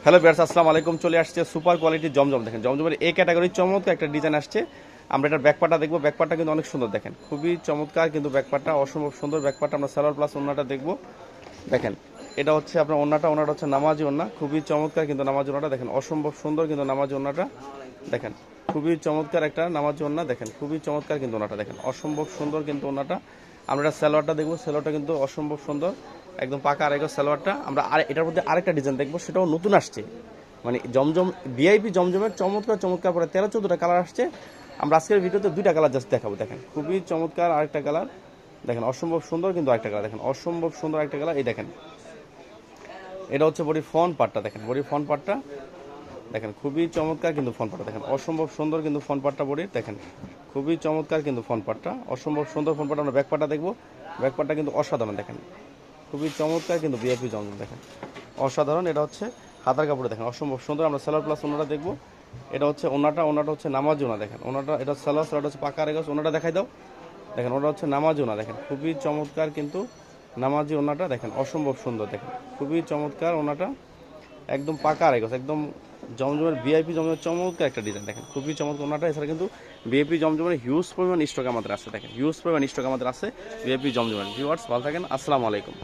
Hello viewers, আসসালামু আলাইকুম। চলে আসছে সুপার কোয়ালিটি জমজম। দেখেন জমজমের এই ক্যাটাগরির চমৎকার একটা ডিজাইন আসছে। আমরা এটার ব্যাকপার্টটা দেখবো। ব্যাকপার্টটা কিন্তু অনেক সুন্দর, দেখেন খুবই চমৎকার কিন্তু ব্যাকপার্টটা অসম্ভব সুন্দর। ব্যাকপার্টটা আমরা সালোয়ার প্লাস ওন্নাটা দেখবো। দেখেন এটা হচ্ছে আপনার ওন্নাটা হচ্ছে নামাজি ওন্না, খুবই চমৎকার কিন্তু নামাজি ওন্নাটা দেখেন অসম্ভব সুন্দর কিন্তু নামাজি ওন্নাটা দেখেন খুবই চমৎকার একটা নামাজি ওন্না। দেখেন খুবই চমৎকার কিন্তু ওন্নাটা দেখেন অসম্ভব সুন্দর কিন্তু ওন্নাটা। আমরা এটা সালোয়ারটা দেখবো। সালোয়ারটা কিন্তু অসম্ভব সুন্দর, একদম পাকা আরেকটা সালোয়ারটা। আমরা এটার মধ্যে আরেকটা ডিজাইন দেখবো, সেটাও নতুন আসছে। মানে জমজম ভিআইপি জমজমের চমৎকার চমৎকার পরে 13-14টা কালার আসছে। আমরা আজকের ভিডিওতে 2টা কালার জাস্ট দেখাবো। দেখেন খুবই চমৎকার আরেকটা কালার, দেখেন অসম্ভব সুন্দর কিন্তু আরেকটা কালার, দেখেন অসম্ভব সুন্দর একটা কালার। এই দেখেন এটা হচ্ছে বডি ফ্রন্ট পার্টটা, দেখেন বডি ফ্রন্ট পার্টটা দেখেন খুবই চমৎকার কিন্তু ফ্রন্ট পার্টটা দেখেন অসম্ভব সুন্দর কিন্তু ফ্রন্ট পার্টটা বডির দেখেন খুবই চমৎকার কিন্তু ফ্রন্ট পার্টটা অসম্ভব সুন্দর ফ্রন্ট পার্টটা। আমরা ব্যাক পার্টটা দেখবো। ব্যাক পার্টটা কিন্তু অসাধারণ, দেখেন খুবই চমৎকার কিন্তু ভিআইপি জমজম দেখেন অসাধারণ। এটা হচ্ছে হাতার কাপড়ে দেখেন অসম্ভব সুন্দর। আমরা সালোয়ার প্লাস ওনাটা দেখবো। এটা হচ্ছে ওনাটা হচ্ছে নামাজ ওনা, দেখেন ওনাটা এটা সালোয়ার হচ্ছে পাকা রেগাস। ওনাটা দেখাই দাও। দেখেন ওটা হচ্ছে নামাজ ওনা, দেখেন খুবই চমৎকার কিন্তু নামাজি ওনাটা দেখেন অসম্ভব সুন্দর। দেখেন খুবই চমৎকার ওনাটা, একদম পাকা রেগাস, একদম জমজমের ভিআইপি জমজমের চমৎকার একটা ডিজাইন দেখেন খুবই চমৎকার ওনাটা। এছাড়া কিন্তু ভিআইপি জমজমের হিউজ পরিমাণ স্টক আমাদের আছে। দেখেন হিউজ পরিমাণ স্টক আমাদের আছে ভিআইপি জমজমের। ভিউয়ার্স ভালো থাকেন, আসসালামু আলাইকুম।